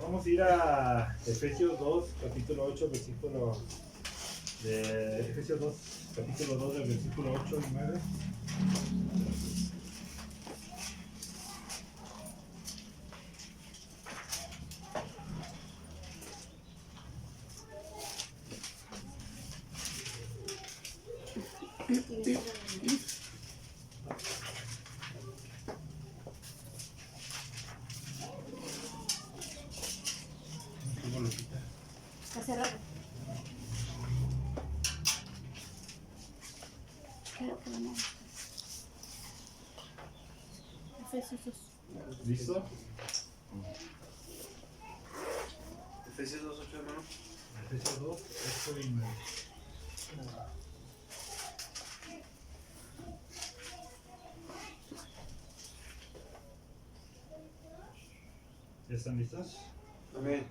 Vamos a ir a Efesios 2, capítulo 8, versículo de Efesios 2, capítulo 2, del versículo 8 y 9. Está cerrado. Creo que no. Efesios 2. ¿Listo? Efesios 2:8, hermano. Efesios 2, 8 y 9. ¿Ya están listos? Amén.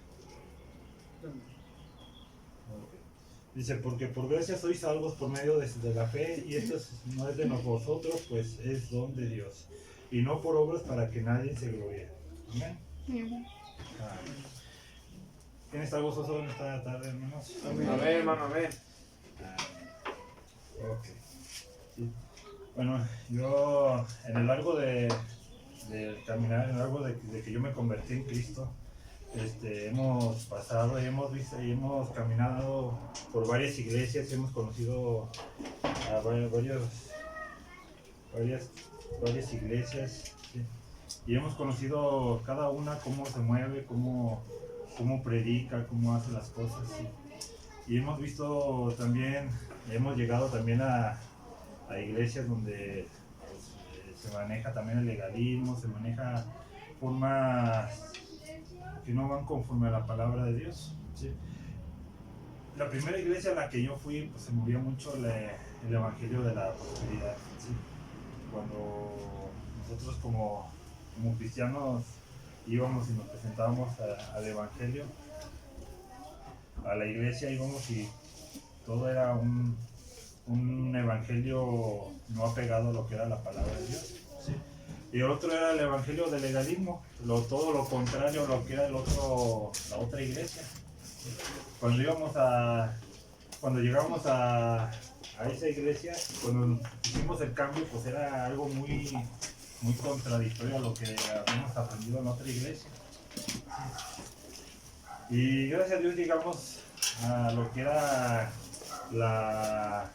Dice, porque por gracia sois salvos por medio de la fe, y esto no es de vosotros, pues es don de Dios, y no por obras para que nadie se gloríe. Amén. Amén. ¿Quién está gozoso en esta tarde, hermanos? Amén, hermano, amén. Ok. Sí. Bueno, yo en el largo de caminar, en el largo de que yo me convertí en Cristo, hemos pasado y hemos visto y hemos caminado por varias iglesias, hemos conocido a varias iglesias, ¿sí? Y hemos conocido cada una cómo se mueve, cómo predica, cómo hace las cosas, ¿sí? Y hemos visto también, hemos llegado también a iglesias donde pues, se maneja también el legalismo, se maneja formas que no van conforme a la palabra de Dios, ¿sí? La primera iglesia a la que yo fui, pues se movía mucho el evangelio de la prosperidad, ¿sí? Cuando nosotros como cristianos íbamos y nos presentábamos al evangelio, a la iglesia íbamos y todo era un evangelio no apegado a lo que era la palabra de Dios, ¿sí? Y el otro era el evangelio del legalismo, todo lo contrario a lo que era la otra iglesia. Cuando llegamos a esa iglesia, cuando hicimos el cambio, pues era algo muy contradictorio a lo que habíamos aprendido en la otra iglesia. Y gracias a Dios llegamos a lo que era la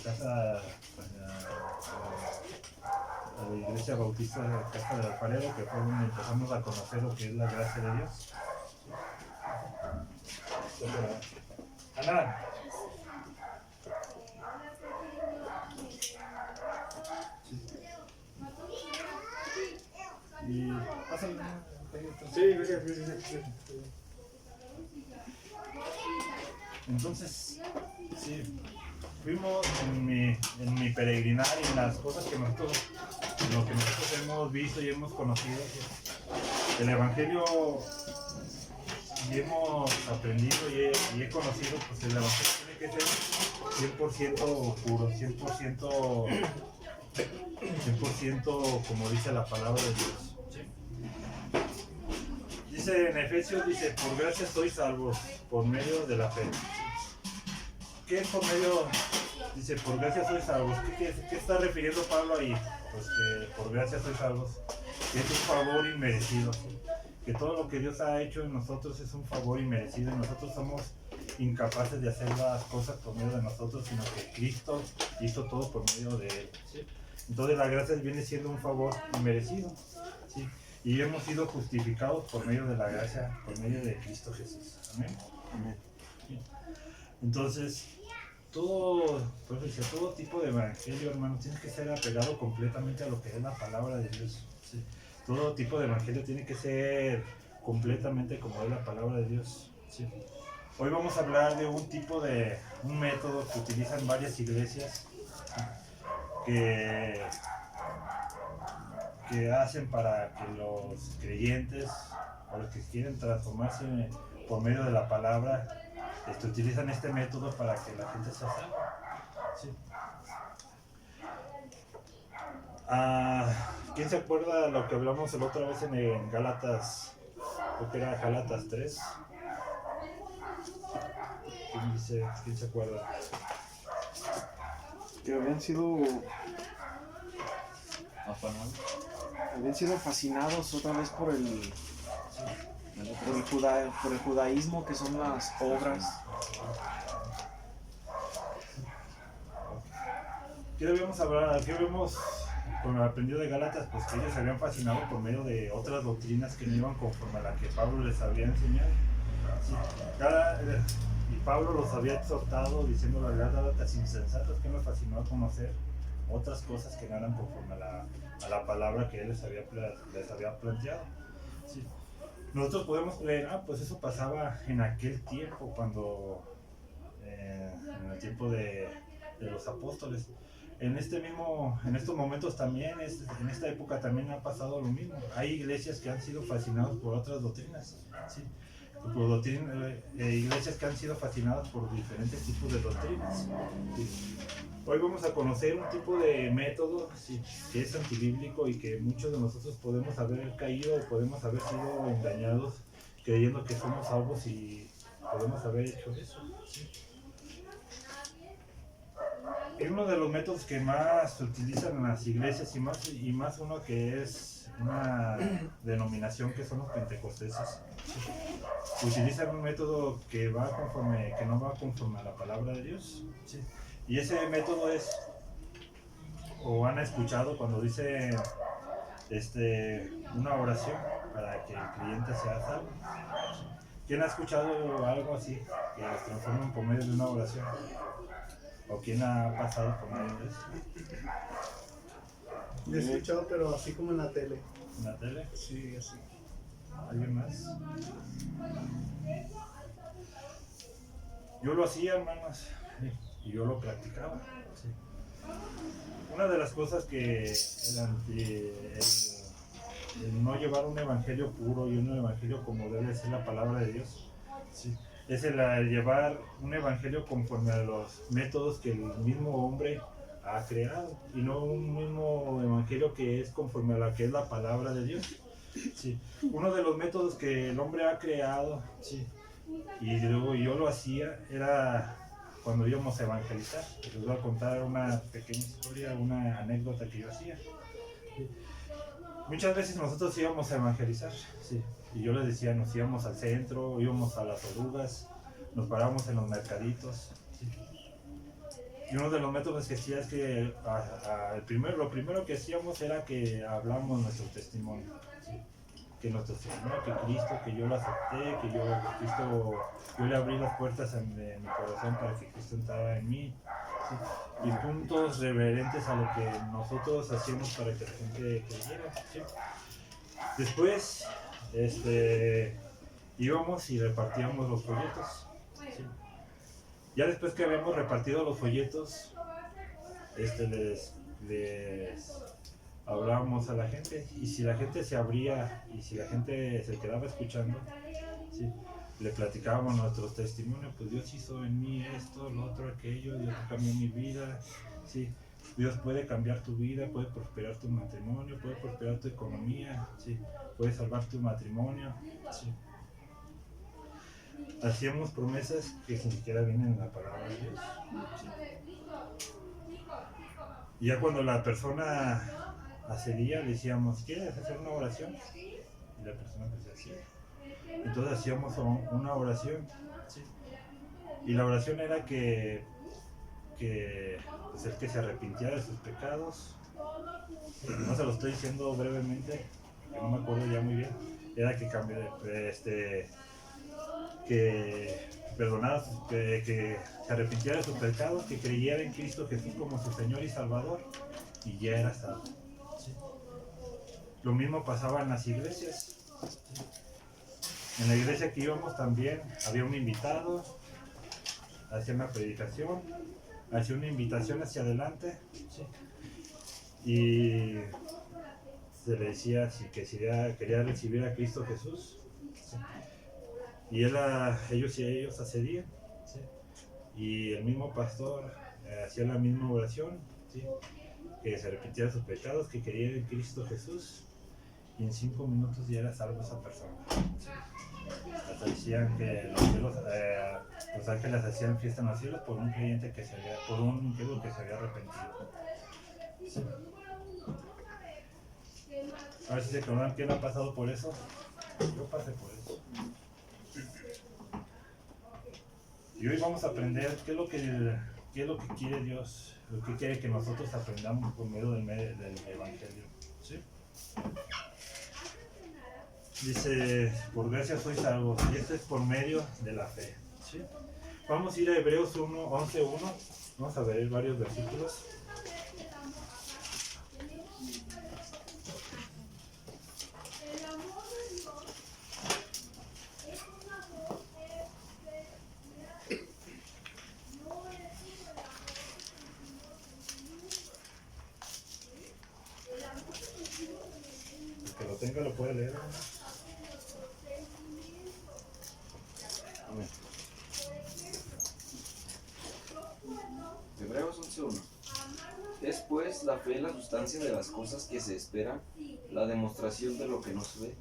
casa, a la iglesia bautista de la Casa del Alfarero, que fue donde empezamos a conocer lo que es la gracia de Dios. Ana. Y pásale. Sí, gracias. Entonces, sí, fuimos en mi peregrinar y en las cosas que nosotros hemos visto y hemos conocido, el evangelio, y hemos aprendido y he conocido, pues el evangelio tiene que ser 100% puro, 100% como dice la palabra de Dios, ¿sí? Dice en Efesios, dice, por gracia sois salvos por medio de la fe. ¿Qué es por medio? Dice, por gracia sois salvos. ¿Qué está refiriendo Pablo ahí? Pues que por gracia sois salvos, que es un favor inmerecido, ¿sí? Que todo lo que Dios ha hecho en nosotros es un favor inmerecido, y nosotros somos incapaces de hacer las cosas por medio de nosotros, sino que Cristo hizo todo por medio de Él, ¿sí? Entonces la gracia viene siendo un favor inmerecido, ¿sí? Y hemos sido justificados por medio de la gracia, por medio de Cristo Jesús. Amén. Amén. Entonces, todo tipo de evangelio, hermano, tiene que ser apegado completamente a lo que es la palabra de Dios, ¿sí? Todo tipo de evangelio tiene que ser completamente como es la palabra de Dios, ¿sí? Hoy vamos a hablar de un método que utilizan varias iglesias, que hacen para que los creyentes o los que quieren transformarse por medio de la palabra, utilizan este método para que la gente se salve, ¿sí? ¿Quién se acuerda lo que hablamos la otra vez en Gálatas? Creo que era Gálatas 3. ¿Quién se acuerda? Que habían sido fascinados otra vez por el judaísmo, que son las obras. ¿Qué debemos hablar? ¿Qué vemos con el aprendido de Gálatas? Pues que ellos se habían fascinado por medio de otras doctrinas que no iban conforme a la que Pablo les había enseñado. Sí, y Pablo los había exhortado diciendo la verdad, Gálatas insensatos, que me fascinó conocer otras cosas que no eran conforme a la palabra que él les había planteado. Sí. Nosotros podemos creer, pues eso pasaba en aquel tiempo, cuando en el tiempo de los apóstoles. En estos momentos también, en esta época también ha pasado lo mismo. Hay iglesias que han sido fascinadas por otras doctrinas, ¿sí? Iglesias que han sido fascinadas por diferentes tipos de doctrinas, ¿sí? Hoy vamos a conocer un tipo de método, ¿sí?, que es antibíblico y que muchos de nosotros podemos haber caído o podemos haber sido engañados creyendo que somos salvos y podemos haber hecho eso, ¿sí? Es uno de los métodos que más se utilizan en las iglesias y más uno que es una denominación que son los pentecosteses. Utilizan un método que no va conforme a la palabra de Dios. ¿Sí? Y ese método es, o han escuchado cuando dice una oración para que el cliente sea salvo. ¿Quién ha escuchado algo así que los transformen por medio de una oración? ¿O quién ha pasado por medio de eso? Lo he escuchado, pero así como en la tele. ¿En la tele? Sí, así. ¿Alguien más? Yo lo hacía, hermanos, y yo lo practicaba. Sí. Una de las cosas que el no llevar un evangelio puro y un evangelio como debe ser la palabra de Dios, sí, es el llevar un evangelio conforme a los métodos que el mismo hombre ha creado y no un mismo evangelio que es conforme a la que es la palabra de Dios. Sí. Uno de los métodos que el hombre ha creado, sí, y luego yo lo hacía, era cuando íbamos a evangelizar. Les voy a contar una pequeña historia, una anécdota que yo hacía. Sí. Muchas veces nosotros íbamos a evangelizar, sí, y yo les decía, nos íbamos al centro, íbamos a las orugas, nos parábamos en los mercaditos. Sí. Y uno de los métodos que hacía es que lo primero que hacíamos era que hablábamos nuestro testimonio. ¿Sí? Que nuestro testimonio, que Cristo, que yo lo acepté, que yo le abrí las puertas de mi corazón para que Cristo entrara en mí. ¿Sí? Y puntos reverentes a lo que nosotros hacíamos para que la gente creyera. ¿Sí? Después, íbamos y repartíamos los folletos. ¿Sí? Ya después que habíamos repartido los folletos, les hablábamos a la gente, y si la gente se abría y si la gente se quedaba escuchando, ¿sí?, le platicábamos nuestros testimonios. Pues Dios hizo en mí esto, lo otro, aquello, Dios cambió mi vida, ¿sí? Dios puede cambiar tu vida, puede prosperar tu matrimonio, puede prosperar tu economía, ¿sí?, puede salvar tu matrimonio, ¿sí? Hacíamos promesas que ni siquiera vienen en la palabra de Dios, ¿sí? Y ya cuando la persona accedía, le decíamos, ¿quieres hacer una oración? Y la persona decía, sí. Entonces hacíamos una oración, ¿sí? Y la oración era que pues el que se arrepintiera de sus pecados. No se lo estoy diciendo brevemente, que no me acuerdo ya muy bien. Era que perdonara, que se arrepintiera de sus pecados, que creyera en Cristo Jesús como su Señor y Salvador, y ya era salvo. ¿Sí? Lo mismo pasaba en las iglesias. ¿Sí? En la iglesia que íbamos también había un invitado, hacía una predicación, hacía una invitación hacia adelante, ¿sí?, y se le decía si quería recibir a Cristo Jesús, ¿sí?, y ellos accedían, ¿sí?, y el mismo pastor hacía la misma oración, ¿sí?, que se arrepintiera de sus pecados, que creyera en Cristo Jesús, y en 5 minutos ya era salvo esa persona. Hasta decían que los ángeles hacían fiesta en los cielos por un creyente por un incrédulo que se había arrepentido. Sí. A ver si se acuerdan quién ha pasado por eso. Yo pasé por eso. Y hoy vamos a aprender qué es lo que quiere Dios, lo que quiere que nosotros aprendamos por medio del Evangelio. ¿Sí? Dice, por gracia sois salvos, y esto es por medio de la fe. ¿Sí? Vamos a ir a Hebreos 11:1. Vamos a ver varios versículos. El que lo tenga lo puede leer, ¿no? Amén. Hebreos 11:1. Es pues la fe la sustancia de las cosas que se esperan, la demostración de lo que no se ve.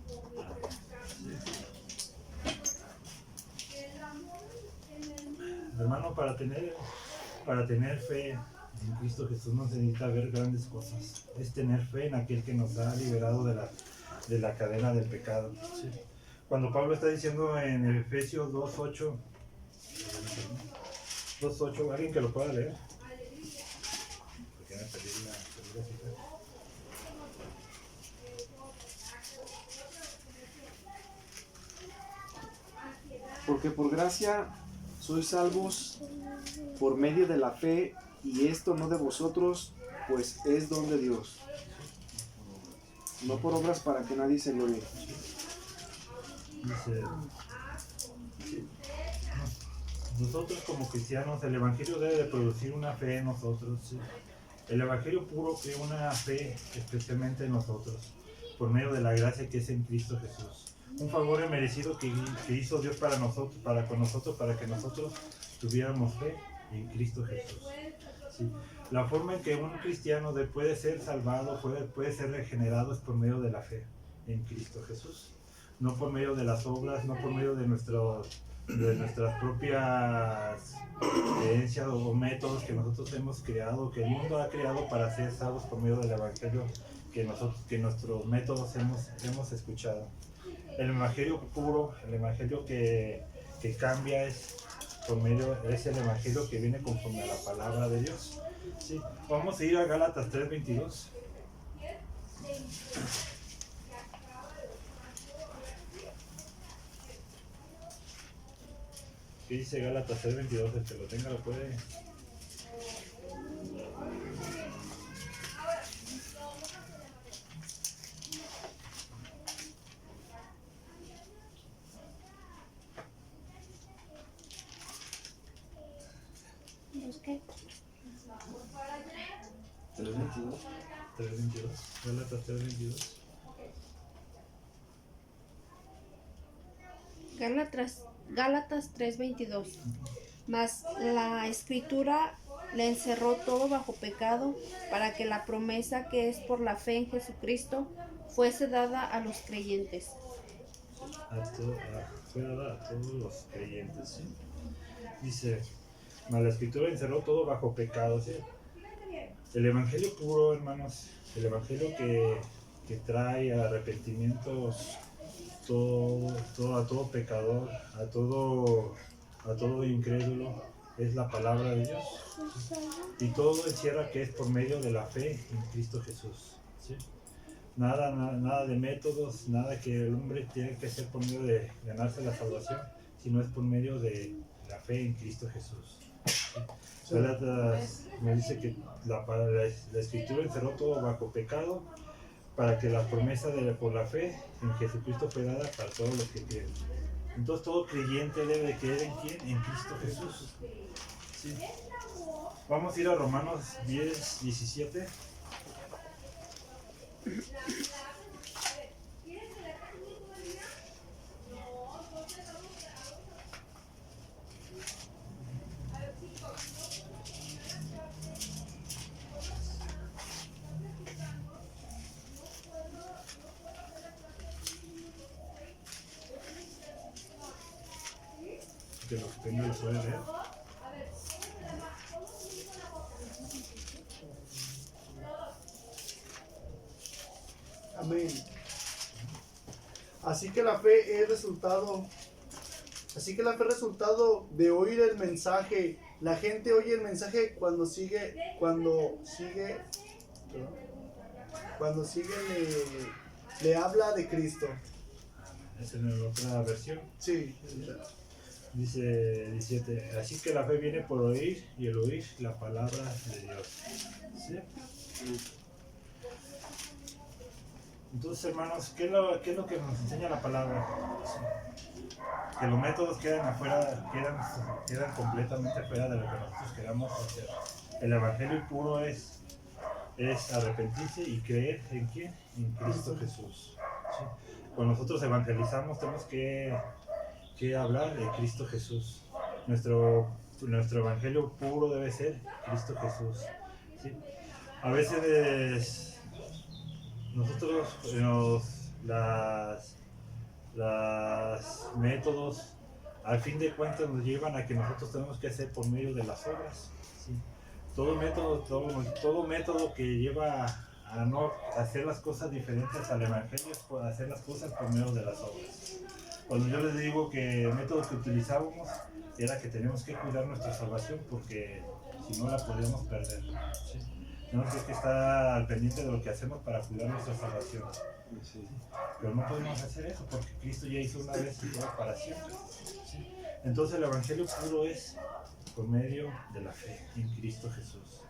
Hermano, para tener fe en Cristo Jesús no se necesita ver grandes cosas. Es tener fe en aquel que nos ha liberado de la cadena del pecado. ¿Sí? Cuando Pablo está diciendo en Efesios 2:8, alguien que lo pueda leer. Porque me perdí la cita. Porque por gracia sois salvos por medio de la fe, y esto no de vosotros, pues es don de Dios. No por obras para que nadie se glorie. Dice, sí, nosotros como cristianos, el Evangelio debe de producir una fe en nosotros. ¿Sí? El Evangelio puro crea una fe especialmente en nosotros, por medio de la gracia que es en Cristo Jesús. Un favor inmerecido que hizo Dios para nosotros, para con nosotros, para que nosotros tuviéramos fe en Cristo Jesús. ¿Sí? La forma en que un cristiano puede ser salvado, puede ser regenerado es por medio de la fe en Cristo Jesús. No por medio de las obras, no por medio de nuestras propias creencias o métodos que nosotros hemos creado, que el mundo ha creado para ser salvos por medio del Evangelio que nuestros métodos hemos escuchado. El Evangelio puro, el Evangelio que cambia es el Evangelio que viene conforme a la palabra de Dios. ¿Sí? Vamos a ir a Gálatas 3:22. ¿Qué dice Gálatas 3:22? El que lo tenga lo puede. ¿Los qué? 3:22. 3:22. Gálatas 3:22. Gálatas 3:22. Mas la Escritura le encerró todo bajo pecado, para que la promesa que es por la fe en Jesucristo fuese dada a los creyentes. Fue dada a todos los creyentes. ¿Sí? Dice, mas la Escritura encerró todo bajo pecado. ¿Sí? El Evangelio puro, hermanos, el Evangelio que trae arrepentimientos a todo pecador, a todo incrédulo, es la palabra de Dios. Y todo encierra que es por medio de la fe en Cristo Jesús. ¿Sí? Nada de métodos, nada que el hombre tiene que hacer por medio de ganarse la salvación, sino es por medio de la fe en Cristo Jesús. ¿Sí? Me dice que la Escritura encerró todo bajo pecado, para que la promesa por la fe en Jesucristo fue dada para todos los que creen. Entonces todo creyente debe de creer en ¿quién? En Cristo Jesús. ¿Sí? Vamos a ir a Romanos 10:17. que lo que tenga lo puede leer. Amén. Así que la fe es resultado. Así que la fe es resultado de oír el mensaje. La gente oye el mensaje cuando sigue le habla de Cristo. Es en la otra versión. Sí. Dice 17, así que la fe viene por oír y el oír la palabra de Dios. ¿Sí? Entonces, hermanos, ¿qué es lo que nos enseña la palabra? Que los métodos quedan afuera, quedan completamente fuera de lo que nosotros queramos hacer. El evangelio puro es arrepentirse y creer en quién, en Cristo Jesús. ¿Sí? Cuando nosotros evangelizamos tenemos que hablar de Cristo Jesús. Nuestro evangelio puro debe ser Cristo Jesús. ¿Sí? A veces nosotros las métodos al fin de cuentas nos llevan a que nosotros tenemos que hacer por medio de las obras. ¿Sí? Todo método que lleva a no hacer las cosas diferentes al evangelio es hacer las cosas por medio de las obras. Cuando yo les digo que el método que utilizábamos era que tenemos que cuidar nuestra salvación porque si no la podríamos perder. ¿Sí? Tenemos que estar al pendiente de lo que hacemos para cuidar nuestra salvación. ¿Sí? Pero no podemos hacer eso porque Cristo ya hizo una vez y todo para siempre. ¿Sí? Entonces el evangelio puro es por medio de la fe en Cristo Jesús.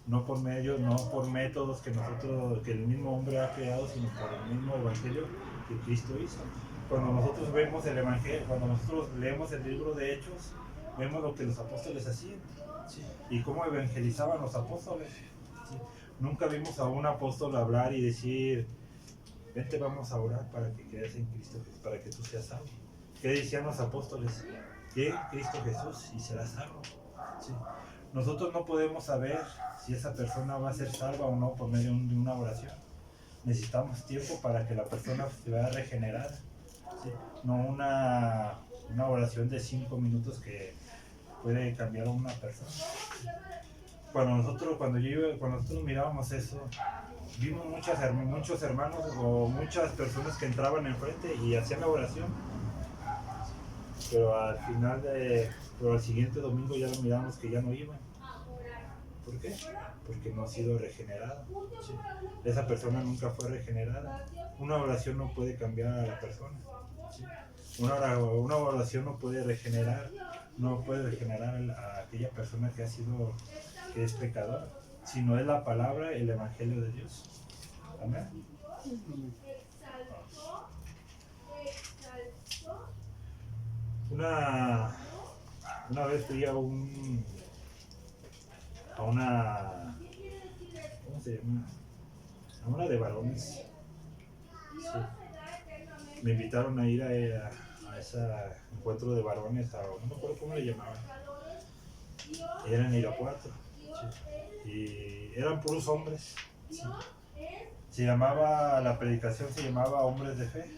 No por métodos que el mismo hombre ha creado, sino por el mismo evangelio que Cristo hizo. Cuando nosotros vemos el evangelio, cuando nosotros leemos el libro de Hechos, vemos lo que los apóstoles hacían, ¿sí? Y cómo evangelizaban los apóstoles. ¿Sí? Nunca vimos a un apóstol hablar y decir, vente, vamos a orar para que creas en Cristo, para que tú seas salvo. ¿Qué decían los apóstoles? Que Cristo Jesús y serás salvo. ¿Sí? Nosotros no podemos saber si esa persona va a ser salva o no por medio de una oración. Necesitamos tiempo para que la persona se vea regenerada. ¿Sí? No una oración de 5 minutos que puede cambiar a una persona. Cuando nosotros mirábamos eso, vimos muchos hermanos o muchas personas que entraban enfrente y hacían la oración, pero al siguiente domingo ya lo miramos que ya no iban. ¿Por qué? Porque no ha sido regenerado. ¿Sí? Esa persona nunca fue regenerada. Una oración no puede cambiar a la persona. ¿Sí? Una oración no puede regenerar a aquella persona que es pecadora, sino es la palabra, el evangelio de Dios. Amén. Una vez fui a una, ¿cómo se llama? A una de varones. Sí. Me invitaron a ir a ese encuentro de varones, no me acuerdo cómo le llamaban. Era en Irapuato. Sí. Y eran puros hombres. Sí. La predicación se llamaba Hombres de Fe.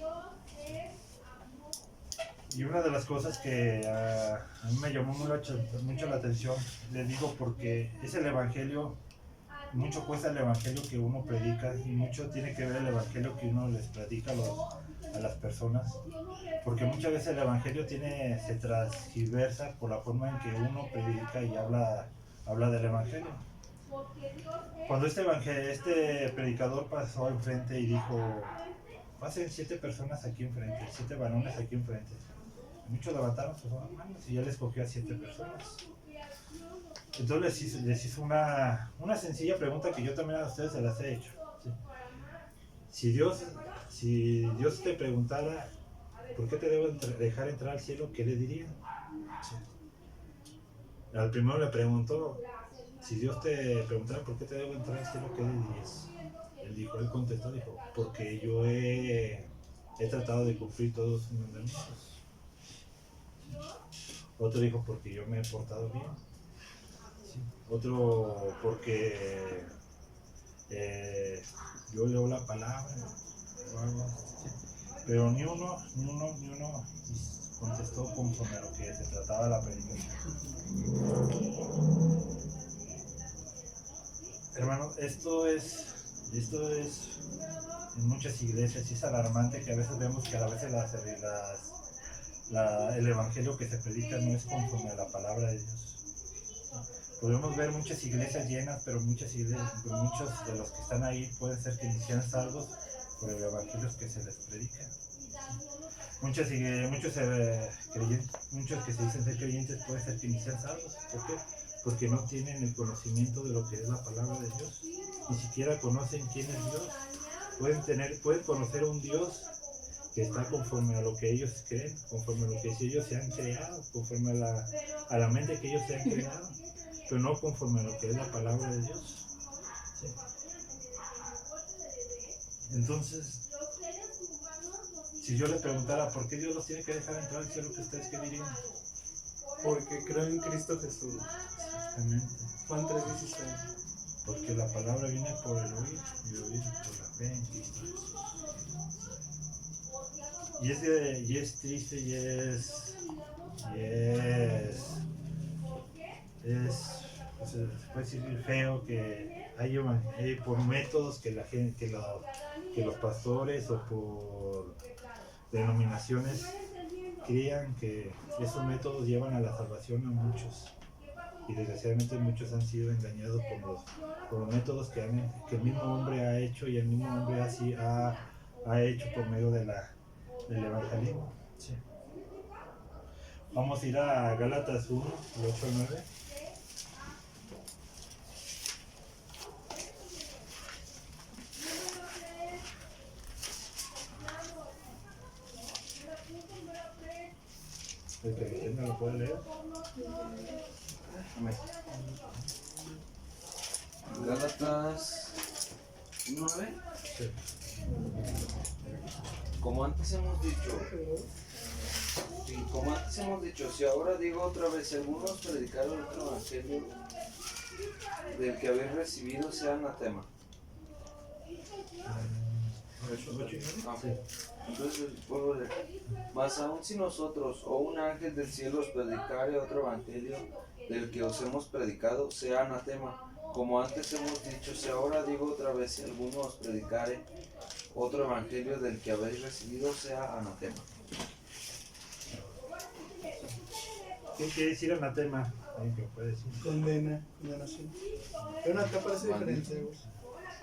Y una de las cosas que a mí me llamó mucho la atención, les digo, porque es el evangelio, mucho cuesta el evangelio que uno predica y mucho tiene que ver el evangelio que uno les predica a las personas, porque muchas veces el evangelio se transgiversa por la forma en que uno predica y habla del evangelio. Cuando este predicador pasó enfrente y dijo, pasen 7 personas aquí enfrente, 7 varones aquí enfrente. Muchos levantaron sus manos y él escogió a 7 personas. Entonces les hizo una sencilla pregunta que yo también a ustedes se las he hecho. ¿Sí? Si Dios te preguntara ¿por qué te debo dejar entrar al cielo? ¿Qué le diría? Sí. Al primero le preguntó, si Dios te preguntara ¿por qué te debo entrar al cielo? ¿Qué le dirías? Él contestó, porque yo he tratado de cumplir todos sus mandamientos. Otro dijo, porque yo me he portado bien. ¿Sí? Otro, porque yo leo la palabra. ¿Sí? Pero ni uno contestó conforme a lo que se trataba la predicación. Hermano, esto es en muchas iglesias y es alarmante que a veces vemos que a veces el evangelio que se predica no es conforme a la palabra de Dios. Podemos ver muchas iglesias llenas, pero muchos de los que están ahí pueden ser que ni sean salvos por el evangelio que se les predica. Muchos que se dicen ser creyentes pueden ser que ni sean salvos. ¿Por qué? Porque no tienen el conocimiento de lo que es la palabra de Dios. Ni siquiera conocen quién es Dios. Pueden conocer un Dios que está conforme a lo que ellos creen, conforme a lo que ellos se han creado, conforme a la mente que ellos se han creado, pero no conforme a lo que es la palabra de Dios. ¿Sí? Entonces, si yo le preguntara por qué Dios los tiene que dejar entrar al cielo, ¿qué ustedes qué dirían? Porque creo en Cristo Jesús. Exactamente. Juan 3:16. Porque la palabra viene por el oír y el oír por la fe en Cristo Jesús. Y es triste y se puede decir feo que hay por métodos que la gente, que los pastores o por denominaciones crean que esos métodos llevan a la salvación a muchos. Y desgraciadamente muchos han sido engañados por los métodos que el mismo hombre ha hecho y el mismo hombre así ha hecho por medio del evangelismo. Sí. Vamos a ir a Gálatas 1, 8 al 9. El que lo tenga lo puede leer. Amén. Gálatas 9. Sí. Como antes hemos dicho, si ahora digo otra vez, algunos predicaron otro evangelio del que habéis recibido, sea anatema. Entonces puedo leer. Mas aún si nosotros o un ángel del cielo os predicare otro evangelio del que os hemos predicado, sea anatema. Como antes hemos dicho, si ahora digo otra vez, si alguno os predicare otro evangelio del que habéis recibido, sea anatema. ¿Qué quiere decir anatema? ¿Alguien que lo puede decir? Condenación. Pero acá parece diferente.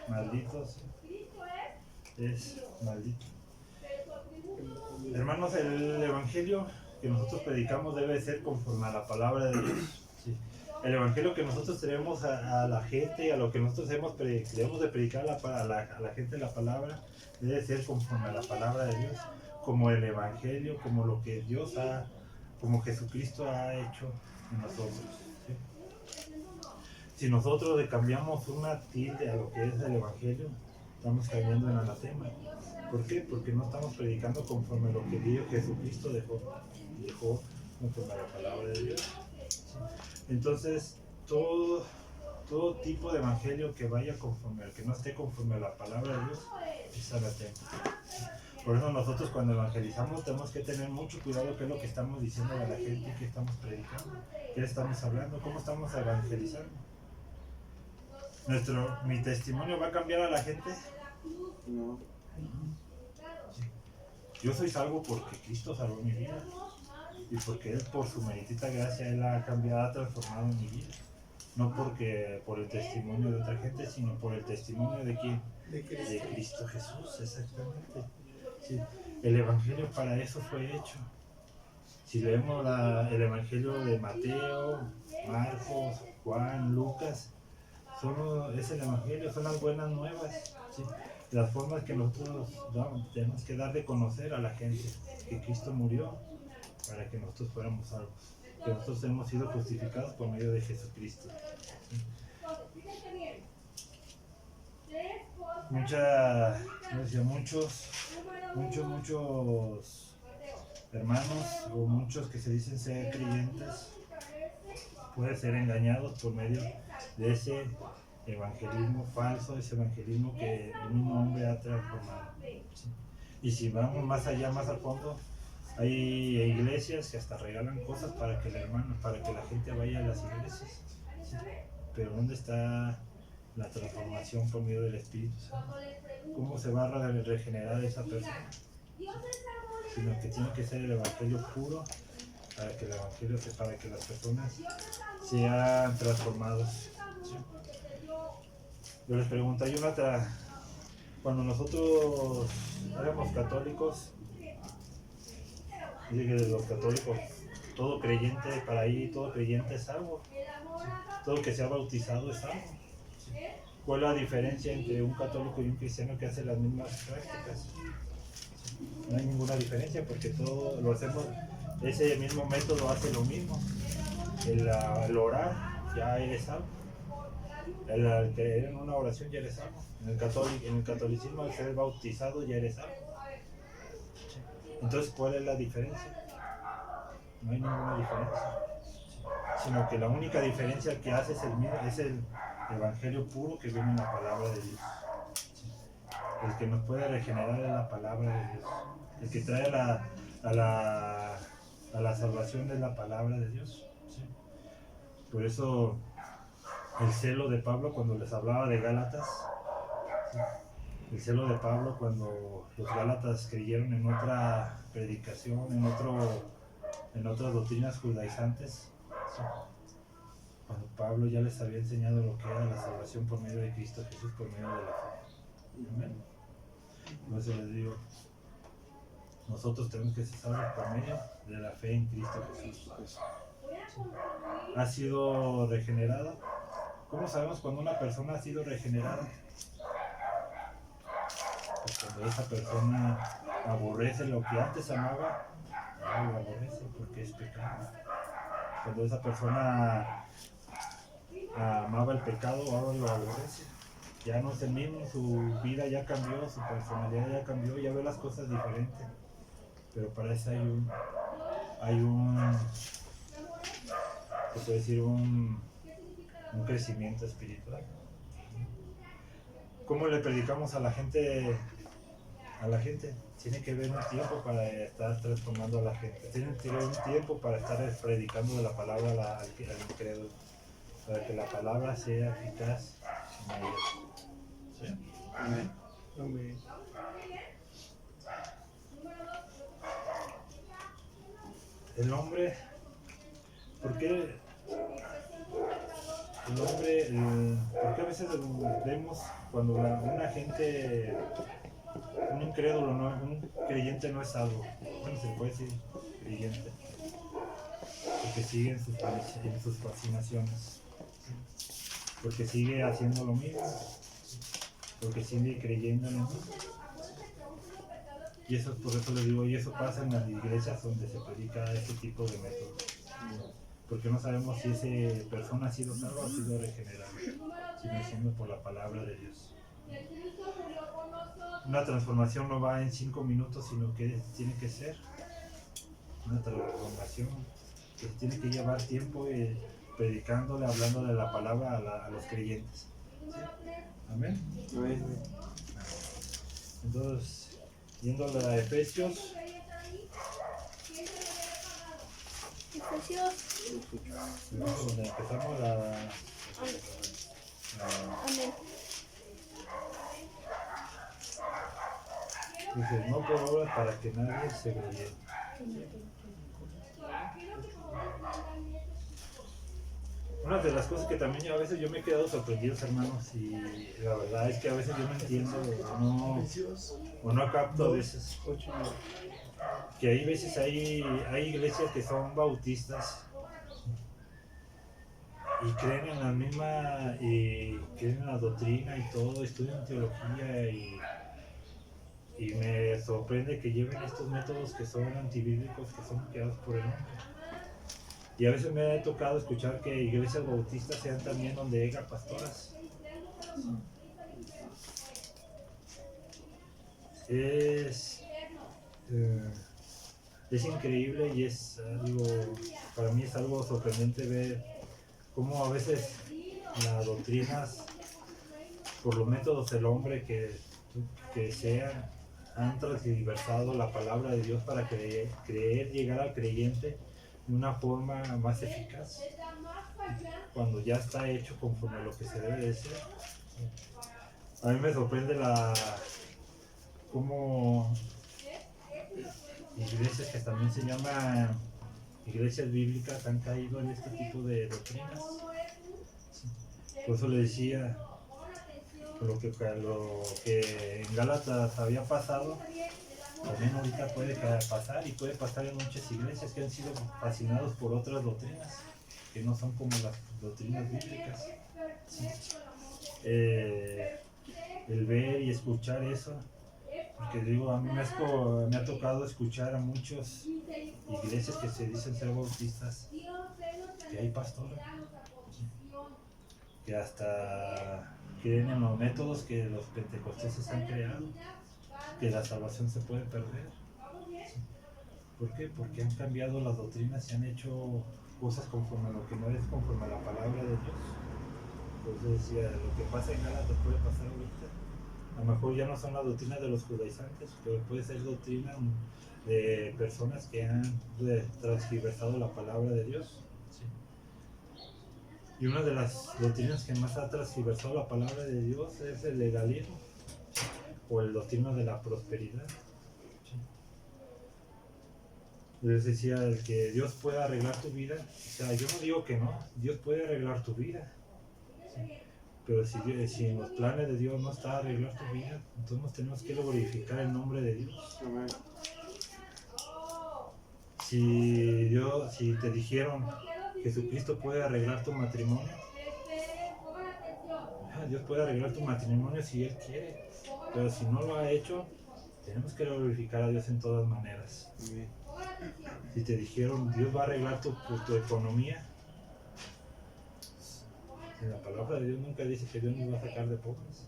Malditos. Es maldito. Hermanos, el evangelio que nosotros predicamos debe ser conforme a la palabra de Dios. Sí. El evangelio que nosotros tenemos a la gente, a lo que nosotros debemos de predicar a la gente la palabra, debe ser conforme a la palabra de Dios, como el evangelio, como lo que como Jesucristo ha hecho en nosotros. ¿Sí? Si nosotros le cambiamos una tilde a lo que es el evangelio, estamos cayendo en anatema. ¿Por qué? Porque no estamos predicando conforme a lo que Dios Jesucristo dejó conforme a la palabra de Dios. ¿Sí? Entonces, todo tipo de evangelio que vaya conforme, que no esté conforme a la palabra de Dios, es anatema. ¿Sí? Por eso nosotros cuando evangelizamos tenemos que tener mucho cuidado qué es lo que estamos diciendo a la gente, qué estamos predicando, qué estamos hablando, cómo estamos evangelizando. ¿Mi testimonio va a cambiar a la gente? No. Sí. Yo soy salvo porque Cristo salvó mi vida y porque Él por su meritita gracia Él ha cambiado, ha transformado mi vida. No por el testimonio de otra gente, sino por el testimonio de quién? De Cristo Jesús, exactamente. Sí. El evangelio para eso fue hecho. Si leemos el evangelio de Mateo, Marcos, Juan, Lucas, es el evangelio, son las buenas nuevas. ¿Sí? Las formas que nosotros tenemos que dar de conocer a la gente que Cristo murió para que nosotros fuéramos salvos, que nosotros hemos sido justificados por medio de Jesucristo. ¿Sí? Muchos hermanos o muchos que se dicen ser creyentes pueden ser engañados por medio de ese evangelismo falso, ese evangelismo que el mismo hombre ha transformado. ¿Sí? Y si vamos más allá, más al fondo, Hay iglesias que hasta regalan cosas para que la gente vaya a las iglesias. ¿Sí? Pero ¿dónde está la transformación por medio del Espíritu Santo? ¿Cómo se va a regenerar esa persona? Sino que tiene que ser el evangelio puro para que las personas sean transformadas. ¿Sí? Yo les pregunto, cuando nosotros éramos católicos, dice que de los católicos, todo creyente es salvo. ¿Sí? Todo que sea bautizado es salvo. ¿Sí? ¿Cuál es la diferencia entre un católico y un cristiano que hace las mismas prácticas? ¿Sí? No hay ninguna diferencia porque todo lo hacemos, ese mismo método hace lo mismo. El orar, ya eres salvo. El creer en una oración, ya eres salvo. En el catolicismo, al ser bautizado, ya eres salvo. ¿Sí? Entonces, ¿cuál es la diferencia? No hay ninguna diferencia. ¿Sí? Sino que la única diferencia que hace es el evangelio puro que viene en la palabra de Dios. ¿Sí? El que nos puede regenerar es la palabra de Dios. El que trae a la salvación es la palabra de Dios. ¿Sí? Por eso el celo de Pablo cuando les hablaba de Gálatas, ¿sí? El celo de Pablo cuando los Gálatas creyeron en otra predicación, en otras doctrinas judaizantes, ¿sí? Cuando Pablo ya les había enseñado lo que era la salvación por medio de Cristo Jesús, por medio de la fe. Amén. Por eso les digo, nosotros tenemos que ser salvos por medio de la fe en Cristo Jesús. ¿Sí? ¿Ha sido regenerado? ¿Cómo sabemos cuando una persona ha sido regenerada? Pues cuando esa persona aborrece lo que antes amaba, ahora lo aborrece porque es pecado. Cuando esa persona amaba el pecado, ahora lo aborrece. Ya no es el mismo, su vida ya cambió, su personalidad ya cambió, ya ve las cosas diferentes. Pero para eso hay un se puede decir un crecimiento espiritual. ¿Cómo le predicamos a la gente? Tiene que haber un tiempo para estar transformando a la gente. Tiene que haber un tiempo para estar predicando de la palabra al incrédulo, para que la palabra sea eficaz en ellos. ¿Sí? Amén. Amén. El hombre, ¿por qué a veces vemos cuando una gente, un incrédulo, un creyente no es salvo? Bueno, se puede decir creyente, porque sigue en sus fascinaciones, porque sigue haciendo lo mismo, porque sigue creyendo en lo mismo. Y eso, por eso les digo, y eso pasa en las iglesias donde se predica este tipo de métodos. Porque no sabemos si esa persona ha sido salva o ha sido regenerada, sino siendo por la palabra de Dios. Una transformación no va en 5 minutos, sino que tiene que ser una transformación que tiene que llevar tiempo predicándole, hablándole la palabra a los creyentes. ¿Sí? Amén. Amén. Entonces, yendo a Efesios. Donde empezamos Amén. dice, no por obras para que nadie se gloríe. Una de las cosas que también a veces yo me he quedado sorprendido, hermanos, y la verdad es que a veces yo no entiendo o no capto a veces que hay veces hay iglesias que son bautistas y creen en la misma, y creen en la doctrina y todo, estudian teología y me sorprende que lleven estos métodos que son antibíblicos, que son creados por el hombre. Y a veces me ha tocado escuchar que iglesias bautistas sean también donde haya pastoras. Es increíble y es algo, para mí es algo sorprendente ver cómo a veces las doctrinas, por los métodos del hombre que sean, han transversado la palabra de Dios para creer llegar al creyente de una forma más eficaz, cuando ya está hecho conforme a lo que se debe de ser. A mí me sorprende cómo iglesias que también se llaman iglesias bíblicas han caído en este tipo de doctrinas. Por eso le decía, lo que en Gálatas había pasado, también ahorita puede pasar, y puede pasar en muchas iglesias que han sido fascinados por otras doctrinas que no son como las doctrinas bíblicas. ¿Sí? El ver y escuchar eso, porque digo, a mí me ha tocado escuchar a muchas iglesias que se dicen ser bautistas, que hay pastores, ¿sí? Que hasta creen en los métodos que los pentecosteses han creado, que la salvación se puede perder. ¿Sí? ¿Por qué? Porque han cambiado las doctrinas y han hecho cosas conforme a lo que no es conforme a la palabra de Dios. Entonces decía, lo que pasa en Gálatas puede pasar ahorita. A lo mejor ya no son las doctrinas de los judaizantes, pero puede ser doctrina de personas que han transgiversado la palabra de Dios. ¿Sí? Y una de las doctrinas que más ha transgiversado la palabra de Dios es el legalismo, o el doctrina de la prosperidad. ¿Sí? Les decía, el que Dios pueda arreglar tu vida, o sea, yo no digo que no, Dios puede arreglar tu vida. ¿Sí? Pero si en los planes de Dios no está arreglar tu vida, entonces tenemos que glorificar el nombre de Dios. Amén. Si te dijeron Jesucristo puede arreglar tu matrimonio, Dios puede arreglar tu matrimonio si Él quiere, pero si no lo ha hecho, tenemos que glorificar a Dios en todas maneras. Amén. Si te dijeron Dios va a arreglar tu economía, en la palabra de Dios nunca dice que Dios nos va a sacar de pobres,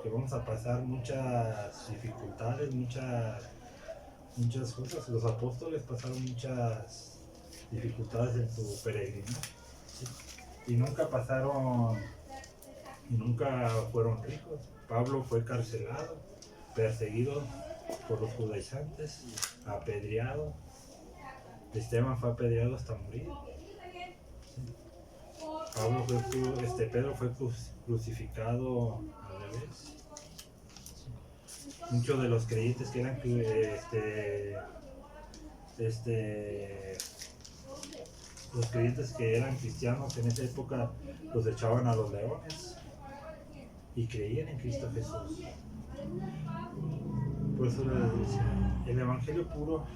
que vamos a pasar muchas dificultades, muchas cosas. Los apóstoles pasaron muchas dificultades en su peregrinaje, ¿sí? Y nunca fueron ricos. Pablo fue carcelado, perseguido por los judaizantes, apedreado. Esteban fue apedreado hasta morir. Pedro fue crucificado al revés. Muchos de los creyentes que eran los creyentes que eran cristianos en esa época los echaban a los leones y creían en Cristo Jesús. Por eso les decía, el evangelio puro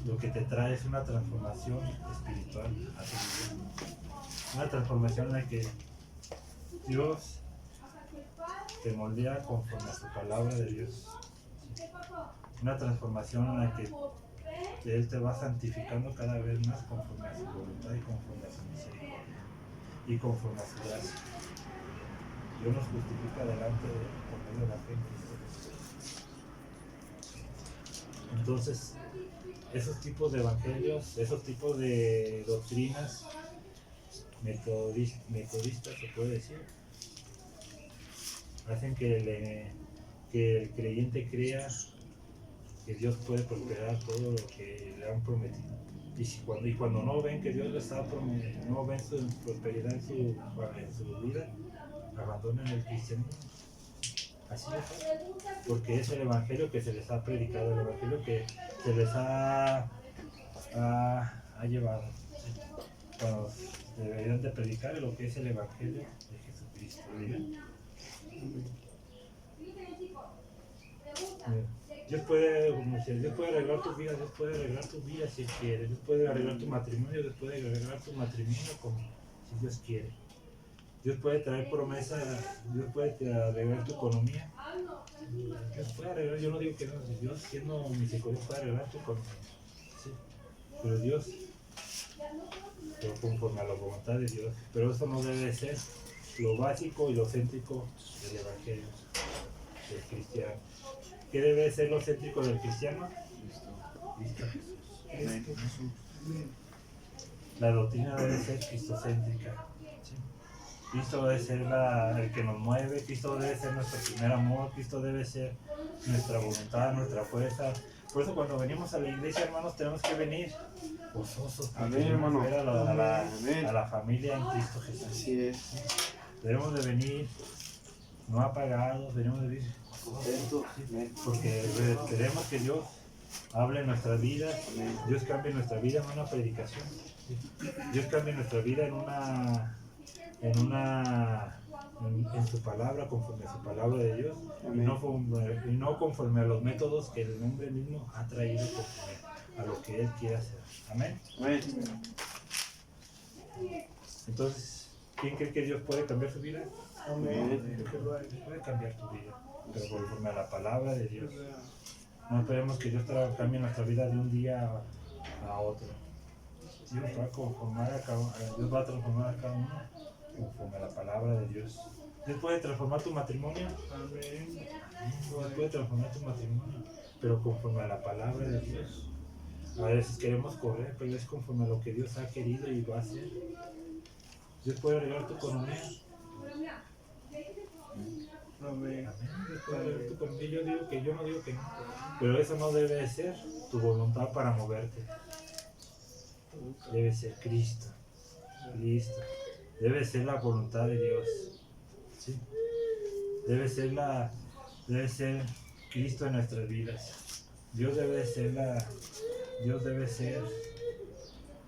lo que te trae es una transformación espiritual a tu vida. Una transformación en la que Dios te moldea conforme a su palabra de Dios. Una transformación en la que Él te va santificando cada vez más conforme a su voluntad y conforme a su misericordia y conforme a su gracia. Dios nos justifica delante de Él por medio de la fe en Cristo Jesús. Entonces, esos tipos de evangelios, esos tipos de doctrinas metodistas, se puede decir, hacen que el creyente crea que Dios puede prosperar todo lo que le han prometido. Y cuando no ven que Dios le está prometiendo, no ven su prosperidad en su vida, abandonan el cristianismo. Así es, porque es el evangelio que se les ha predicado, el evangelio que se les ha llevado. Cuando deberían de predicar lo que es el evangelio de Jesucristo. Dios puede arreglar tu vida, Dios puede arreglar tu vida si Él quiere, Dios puede arreglar tu matrimonio, Dios puede arreglar tu matrimonio como si Dios quiere. Dios puede traer promesa, Dios puede arreglar tu economía. Dios puede arreglar, yo no digo que no, Dios siendo misericordioso puede arreglar tu economía. ¿Sí? Pero Dios, pero conforme a la voluntad de Dios. Pero eso no debe ser lo básico y lo céntrico del evangelio del cristiano. ¿Qué debe ser lo céntrico del cristiano? Cristo Jesús. La doctrina debe ser cristocéntrica. ¿Sí? Cristo debe ser el que nos mueve, Cristo debe ser nuestro primer amor, Cristo debe ser nuestra voluntad, nuestra fuerza. Por eso cuando venimos a la iglesia, hermanos, tenemos que venir gozosos. porque Amén, debemos hermano. ver Amén. a la familia en Cristo Jesús. Así es. Debemos de venir no apagados, debemos de venir Contento. Amén. porque queremos que Dios hable en nuestras vidas, Amén. Dios cambie nuestra vida en una predicación, Dios cambie nuestra vida en su palabra, conforme a su palabra de Dios, y Amén. no conforme a los métodos que el hombre mismo ha traído conforme a lo que Él quiere hacer. Amén. Amén. Entonces, ¿quién cree que Dios puede cambiar su vida? Amén. Puede cambiar tu vida, pero conforme a la palabra de Dios. No esperemos que Dios cambie nuestra vida de un día a otro. Dios va a transformar a cada uno conforme a la palabra de Dios. Dios puede transformar tu matrimonio. Amén. Dios puede transformar tu matrimonio, pero conforme a la palabra de Dios. A veces queremos correr, pero es conforme a lo que Dios ha querido y va a hacer. Dios puede arreglar tu economía. Amén. Amén. Dios puede arreglar tu economía. Yo no digo que no, pero eso no debe de ser tu voluntad para moverte. Debe ser Cristo. Debe ser la voluntad de Dios. ¿Sí? Debe ser Cristo en nuestras vidas. Dios debe ser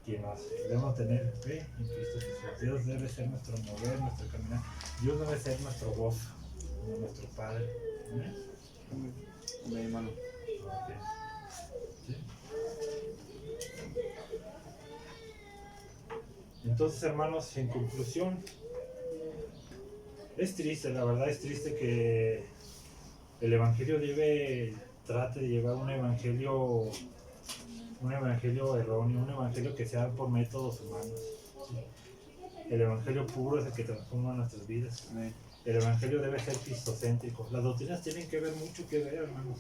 quien nos debemos tener fe en Cristo Jesús. Dios debe ser nuestro mover, nuestro caminar. Dios debe ser nuestro gozo, como nuestro Padre. ¿Amén? Amén, hermano. Ok. ¿Sí? Entonces, hermanos, en conclusión, es triste, la verdad es triste que el Evangelio trate de llevar un evangelio erróneo, un evangelio que sea por métodos humanos. ¿Sí? El evangelio puro es el que transforma nuestras vidas. Amén. El evangelio debe ser cristocéntrico. Las doctrinas tienen que ver mucho que ver, hermanos.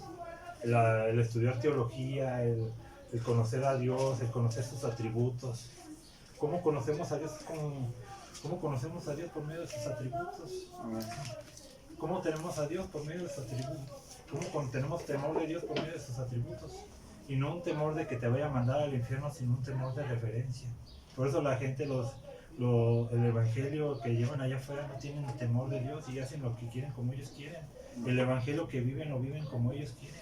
El estudiar teología, el conocer a Dios, el conocer sus atributos. ¿Cómo conocemos a Dios? ¿Cómo conocemos a Dios por medio de sus atributos? Amén. ¿Cómo tenemos a Dios por medio de sus atributos? ¿Cómo tenemos temor de Dios por medio de sus atributos? Y no un temor de que te vaya a mandar al infierno, sino un temor de reverencia. Por eso la gente, el evangelio que llevan allá afuera no tienen temor de Dios y hacen lo que quieren como ellos quieren. El evangelio que viven lo viven como ellos quieren,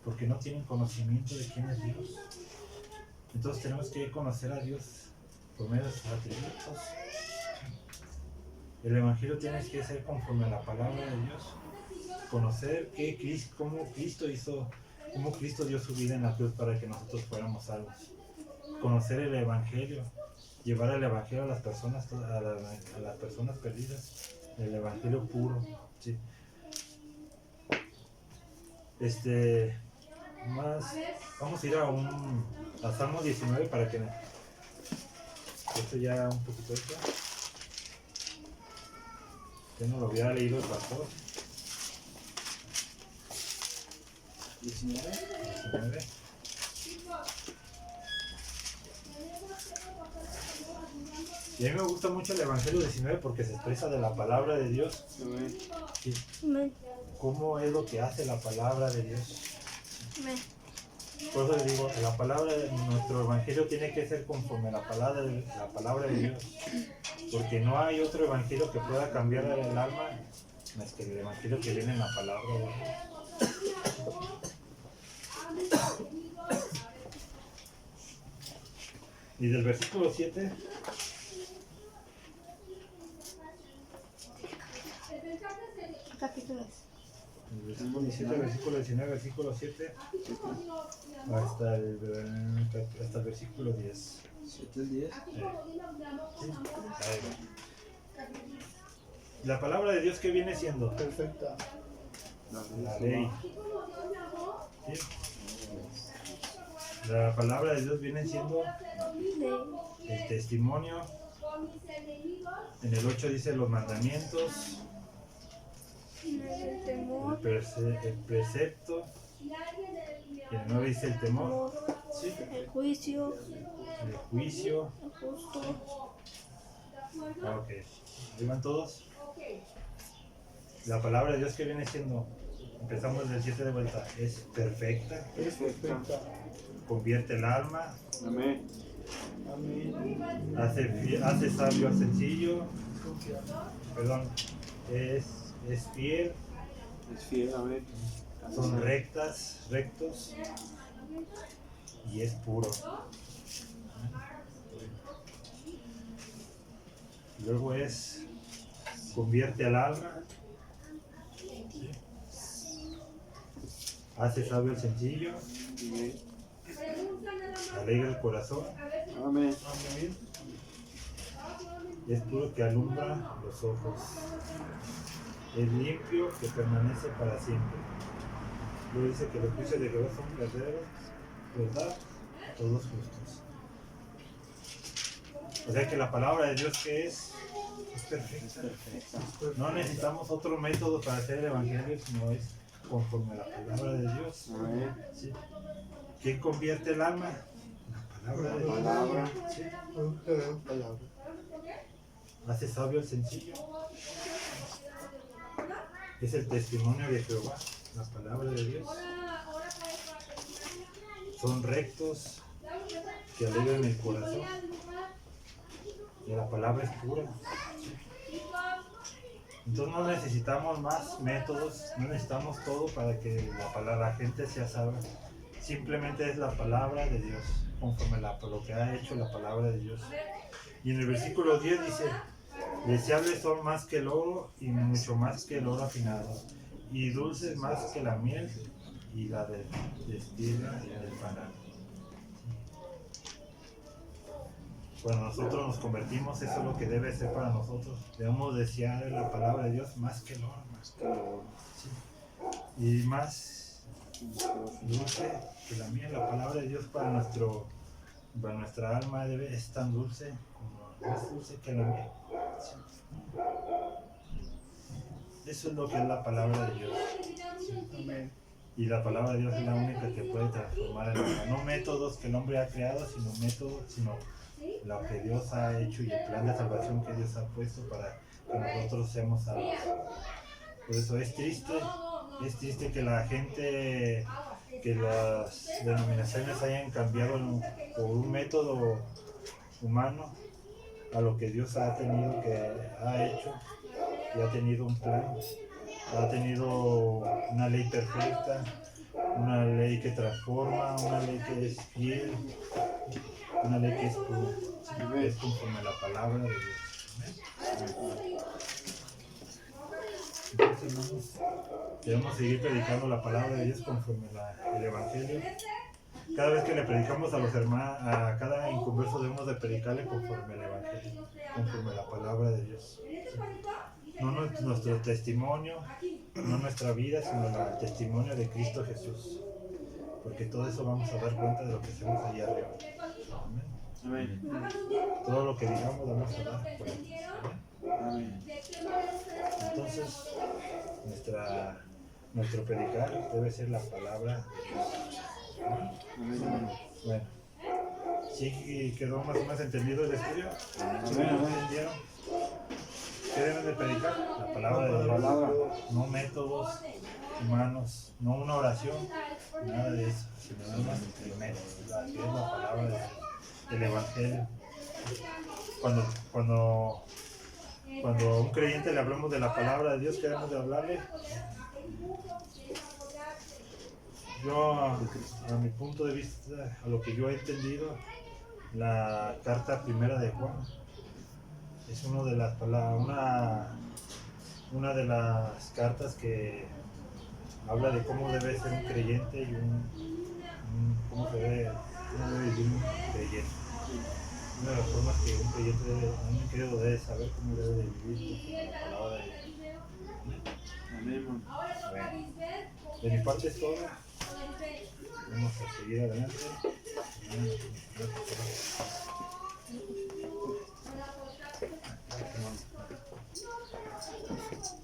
porque no tienen conocimiento de quién es Dios. Entonces tenemos que conocer a Dios por medio de sus atributos. El evangelio tiene que ser conforme a la palabra de Dios. Conocer cómo Cristo dio su vida en la cruz para que nosotros fuéramos salvos. Conocer el evangelio, llevar el evangelio a las personas perdidas, el evangelio puro. ¿Sí? Vamos a ir a Salmo 19 para que esto ya un poquito esto. Yo no lo había leído el pastor. 19. Y a mí me gusta mucho el Evangelio 19 porque se expresa de la palabra de Dios. Amén. ¿Sí? Amén. ¿Cómo es lo que hace la palabra de Dios? Amén. Por eso les digo, nuestro Evangelio tiene que ser conforme a la palabra de Dios. Porque no hay otro Evangelio que pueda cambiar el alma más que el Evangelio que viene en la palabra de Dios. Y del versículo 7. ¿Qué capítulo es? El versículo 17, versículo 19, versículo 7, hasta el versículo 10. 7 al 10. Ahí va. La palabra de Dios, ¿qué viene siendo? Perfecta. La ley. ¿Sí? La palabra de Dios viene siendo el testimonio. En el 8 dice los mandamientos, El temor, el precepto. En el 9 dice el temor, ¿sí? el juicio, El juicio. el justo. Ok. ¿Ahí van todos? La palabra de Dios que viene siendo, empezamos del 7 de vuelta, es perfecta, Es perfecta. convierte el alma, Amén. Amén. hace sabio al sencillo, perdón, es fiel, Es fiel, amén. son rectos y es puro. Luego convierte al alma, hace sabio al sencillo, Amén. alegra el corazón, Amén. Amén. es puro que alumbra los ojos, es limpio que permanece para siempre. Luego dice que los juicios de Jehová son verdaderos, verdad, todos justos. O sea que la palabra de Dios que es perfecta. No necesitamos otro método para hacer el evangelio, sino es conforme a la palabra de Dios. Amén. ¿Sí? ¿Quién convierte el alma? La palabra de Dios. Palabra. ¿Sí? Palabra. Hace sabio el sencillo. Es el testimonio de Jehová, la palabra de Dios. Son rectos que alegran el corazón. Y la palabra es pura. Entonces no necesitamos más métodos, no necesitamos todo para que la gente sea sabia. Simplemente es la palabra de Dios, conforme lo que ha hecho la palabra de Dios. Y en el versículo 10 dice, deseables son más que el oro y mucho más que el oro afinado, y dulces más que la miel y la destila y del panal. Cuando nosotros nos convertimos, eso es lo que debe ser para nosotros. Debemos desear la palabra de Dios más que el oro, ¿sí? Y más dulce que la miel. La palabra de Dios para nuestra alma es tan dulce como más dulce que la miel. ¿Sí? Eso es lo que es la palabra de Dios. ¿Sí? Amén. Y la palabra de Dios es la única que puede transformar el alma. No métodos que el hombre ha creado, sino lo que Dios ha hecho y el plan de salvación que Dios ha puesto para que nosotros seamos salvos. Por eso es triste que la gente, que las denominaciones hayan cambiado por un método humano a lo que Dios ha hecho y ha tenido un plan, ha tenido una ley perfecta, una ley que transforma, una ley que es fiel, una ley que es pura, es conforme a la palabra de Dios. Amén. Entonces, hermanos, debemos seguir predicando la palabra de Dios conforme el Evangelio. Cada vez que le predicamos a los hermanos, a cada inconverso debemos de predicarle conforme al Evangelio, conforme a la palabra de Dios. No nuestro testimonio, no nuestra vida, sino el testimonio de Cristo Jesús. Porque todo eso vamos a dar cuenta de lo que hacemos allá arriba. Amén. Amén. Todo lo que digamos vamos a dar cuenta. Amén. Entonces, nuestro predicar debe ser la palabra de Dios. Amén. Bueno, ¿sí quedó más o menos entendido el estudio? ¿Sí Amén. lo entendieron? ¿Qué deben de predicar? La palabra de Dios. Palabra. No métodos humanos, no una oración, nada de eso, sino nada más el método, que es la palabra del Evangelio. Cuando a un creyente le hablamos de la palabra de Dios, ¿qué debemos de hablarle? Yo, a mi punto de vista, a lo que yo he entendido, la carta primera de Juan es una de las cartas que habla de cómo debe ser un creyente y cómo debe vivir un creyente. Una de las formas que un creyente debe saber cómo debe de vivir con la palabra de Dios. Amén. Bueno, de mi parte es todo. Vamos a seguir adelante.